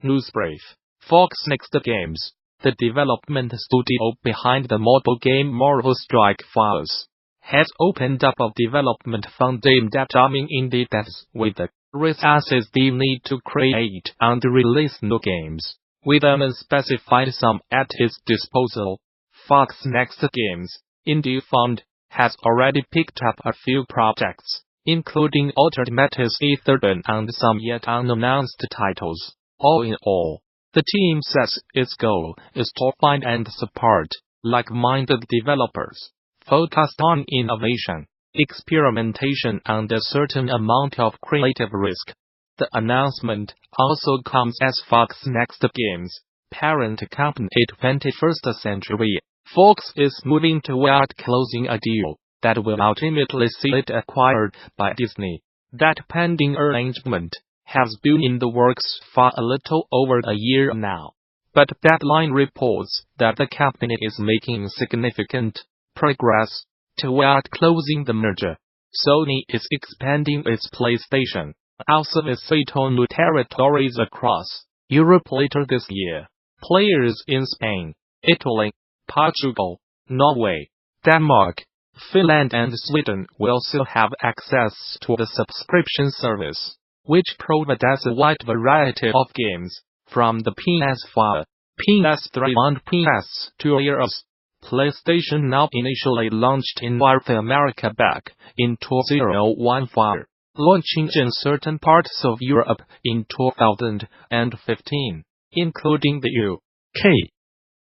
Newsbrief. FoxNext Games, the development studio behind the mobile game Marvel Strike Files, has opened up a development fund aimed at arming indie devs with the resources they need to create and release new games, with an unspecified sum at its disposal. FoxNext Games Indie Fund has already picked up a few projects, including Altered Metas Etherborn and some yet unannounced titles. All in all, the team says its goal is to find and support like-minded developers, focused on innovation, experimentation and a certain amount of creative risk. The announcement also comes as FoxNext Games, parent company 21st Century Fox is moving toward closing a deal that will ultimately see it acquired by Disney. That pending arrangement has been in the works for a little over a year now, but Deadline reports that the company is making significant progress toward closing the merger. Sony is expanding its PlayStation service to new territories across Europe later this year. Players in Spain, Italy, Portugal, Norway, Denmark, Finland and Sweden will still have access to the subscription service, which provides a wide variety of games, from the PS4, PS3 and PS2 eras. PlayStation Now initially launched in North America back in 2014, launching in certain parts of Europe in 2015, including the UK,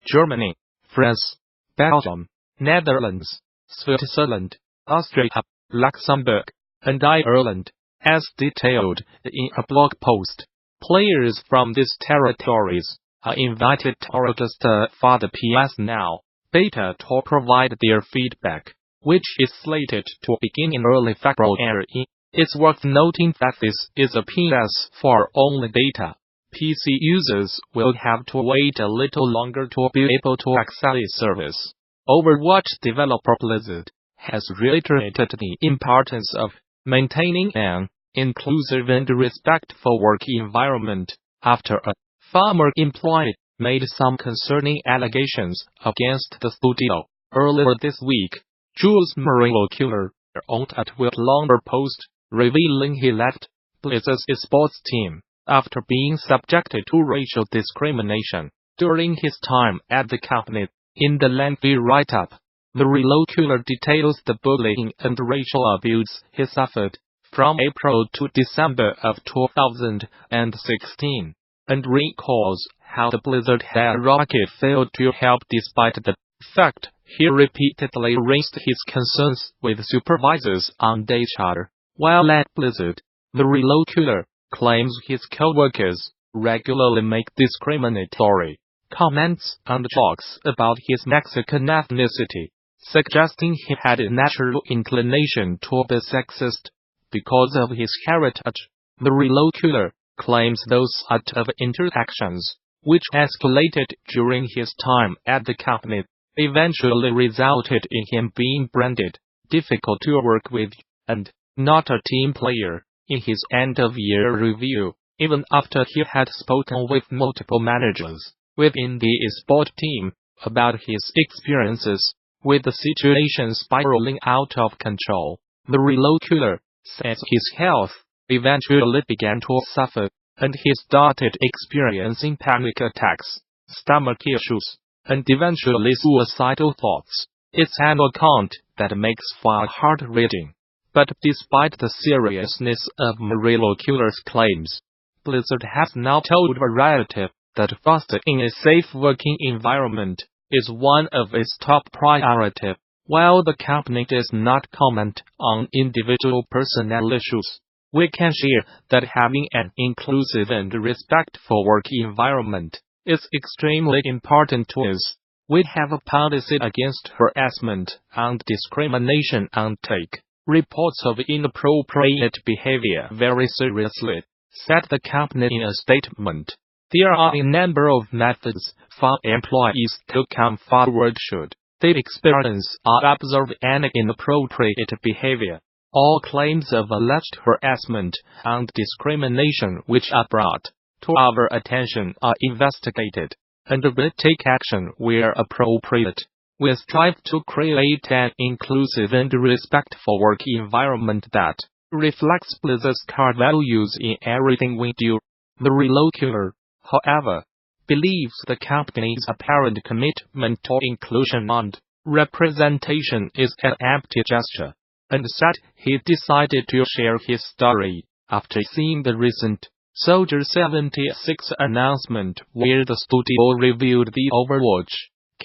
Germany, France, Belgium, Netherlands, Switzerland, Austria, Luxembourg, and Ireland. As detailed in a blog post, players from these territories are invited to register for the PS Now beta to provide their feedback, which is slated to begin in early February. It's worth noting that this is a PS4 only beta. PC users will have to wait a little longer to be able to access the service. Overwatch developer Blizzard has reiterated the importance of maintaining an inclusive and respectful work environment after a former employee made some concerning allegations against the studio. Earlier this week, Jules Murillo-Cuellar wrote a TwitLonger post revealing he left Blizzard's Esports Team after being subjected to racial discrimination during his time at the company. In the lengthy write-up, Murillo-Cuellar details the bullying and racial abuse he suffered from April to December of 2016, and recalls how the Blizzard hierarchy failed to help despite the fact he repeatedly raised his concerns with supervisors on HR. While at Blizzard, Murillo-Cuellar claims his co-workers regularly make discriminatory comments and jokes about his Mexican ethnicity, suggesting he had a natural inclination to be sexist because of his heritage. Murillo-Cuellar claims those set of interactions, which escalated during his time at the company, eventually resulted in him being branded difficult to work with and not a team player in his end-of-year review, even after he had spoken with multiple managers within the Esport Team about his experiences with the situation spiraling out of control. Murillo-Cuellar says his health eventually began to suffer, and he started experiencing panic attacks, stomach issues, and eventually suicidal thoughts. It's an account that makes for hard reading. But despite the seriousness of Murillo-Cuellar's claims, Blizzard has now told Variety that fostering a safe working environment is one of its top priorities. While the company does not comment on individual personnel issues, we can share that having an inclusive and respectful work environment is extremely important to us. We have a policy against harassment and discrimination and take reports of inappropriate behavior very seriously, said the company in a statement. There are a number of methods for employees to come forward should they experience or observe any inappropriate behavior. All claims of alleged harassment and discrimination which are brought to our attention are investigated, and we take action where appropriate. We strive to create an inclusive and respectful work environment that reflects Blizzard's core values in everything we do. Murillo-Cuellar, however, believes the company's apparent commitment to inclusion and representation is an empty gesture, and said he decided to share his story after seeing the recent Soldier 76 announcement where the studio revealed the Overwatch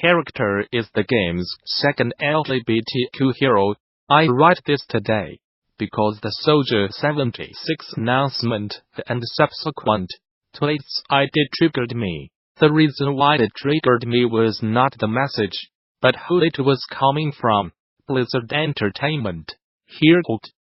character is the game's second LGBTQ hero. I write this today because the Soldier 76 announcement and subsequent tweets I did triggered me. The reason why it triggered me was not the message, but who it was coming from. Blizzard Entertainment. Here,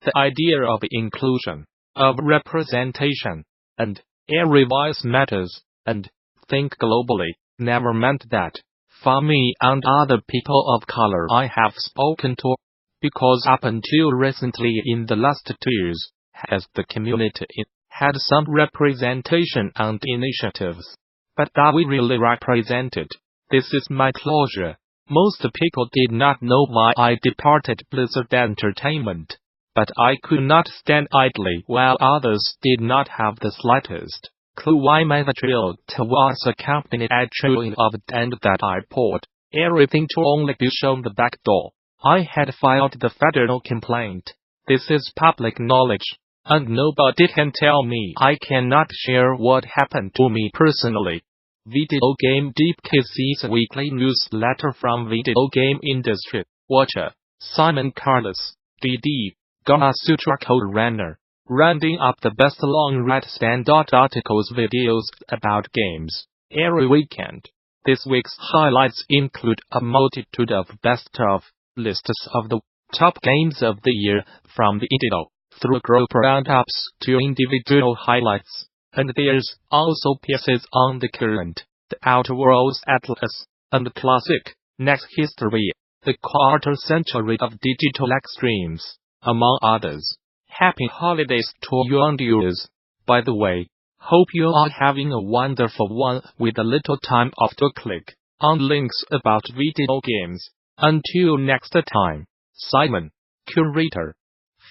the idea of inclusion, of representation, and every voice matters, and think globally, never meant that. For me and other people of color I have spoken to, because up until recently in the last 2 years, has the community had some representation and initiatives. But are we really represented? This is my closure. Most people did not know why I departed Blizzard Entertainment, but I could not stand idly while others did not have the slightest clue why my withdrawal towards a company actually of and that I poured everything to only be shown the back door. I had filed the federal complaint. This is public knowledge, and nobody can tell me I cannot share what happened to me personally. Video Game Deep KC's weekly newsletter from Video Game Industry Watcher, Simon Carlos, GDC Gamasutra co-runner, rounding up the best long-read standout articles videos about games every weekend. This week's highlights include a multitude of best-of lists of the top games of the year from the video, through group roundups to individual highlights. And there's also pieces on the current, the Outer Worlds Atlas, and the classic NES History, the quarter century of digital extremes, among others. Happy holidays to you and yours. By the way, hope you are having a wonderful one with a little time off to click on links about video games. Until next time, Simon, Curator.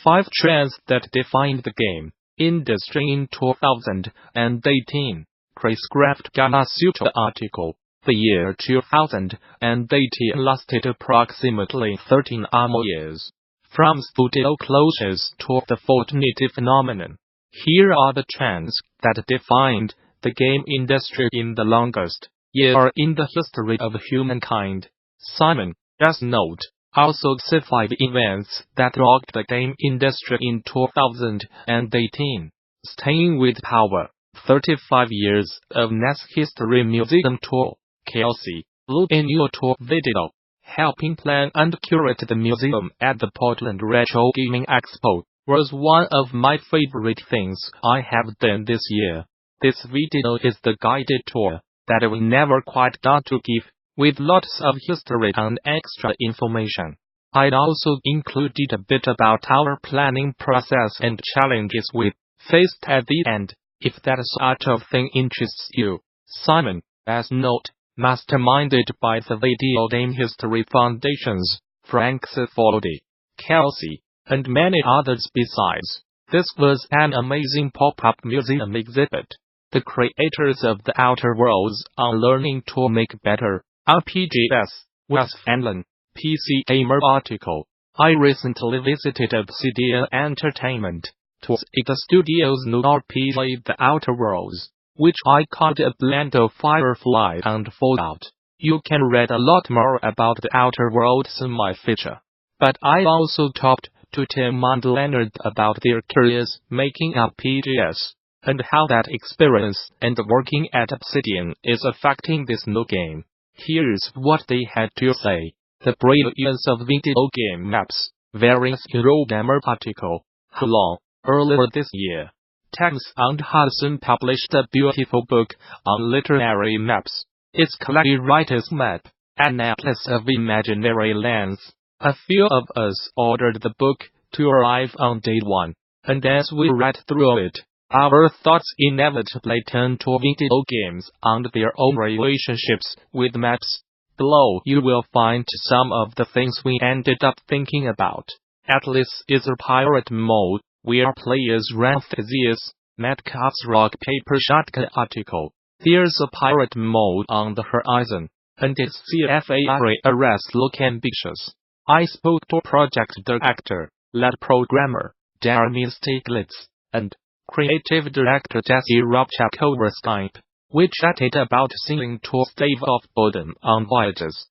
5 trends that defined the game industry in 2018. Chris Craft Gamasutra article. The year 2018 lasted approximately 13 more years. From studio closures to the Fortnite phenomenon. Here are the trends that defined the game industry in the longest year in the history of humankind. Simon, just note, also Cifaldi events that rocked the game industry in 2018. Staying with power, 35 years of NES History Museum Tour. Kelsey Lewin tour video, helping plan and curate the museum at the Portland Retro Gaming Expo, was one of my favorite things I have done this year. This video is the guided tour that we never quite got to give, with lots of history and extra information. I'd also included a bit about our planning process and challenges we faced at the end, if that sort of thing interests you. Simon, as note, masterminded by the Video Game History Foundation's Frank Cifaldi, Kelsey, and many others besides. This was an amazing pop-up museum exhibit. The creators of the Outer Worlds are learning to make better RPGs. Wes Fenlon, PC Gamer article. I recently visited Obsidian Entertainment to see the studio's new RPG The Outer Worlds, which I called a blend of Firefly and Fallout. You can read a lot more about the Outer Worlds in my feature. But I also talked to Tim and Leonard about their careers making RPGs, and how that experience and working at Obsidian is affecting this new game. Here's what they had to say. The brilliance of video game maps. Various Eurogamer article. How long? Earlier this year, Thames and Hudson published a beautiful book on literary maps. It's called Writer's Map, an atlas of imaginary lands. A few of us ordered the book to arrive on day 1, and as we read through it, Our thoughts inevitably turn to video games and their own relationships with maps. Below you will find some of the things we ended up thinking about. Atlas is a pirate mode, where players run Theseus, Metcalf's rock paper shotgun article. There's a pirate mode on the horizon, and its CFARA arrests look ambitious. I spoke to project director, lead programmer, Jeremy Stiglitz, and creative director Jesse Robchak over Skype. We chatted about sailing to stave off boredom on voyages,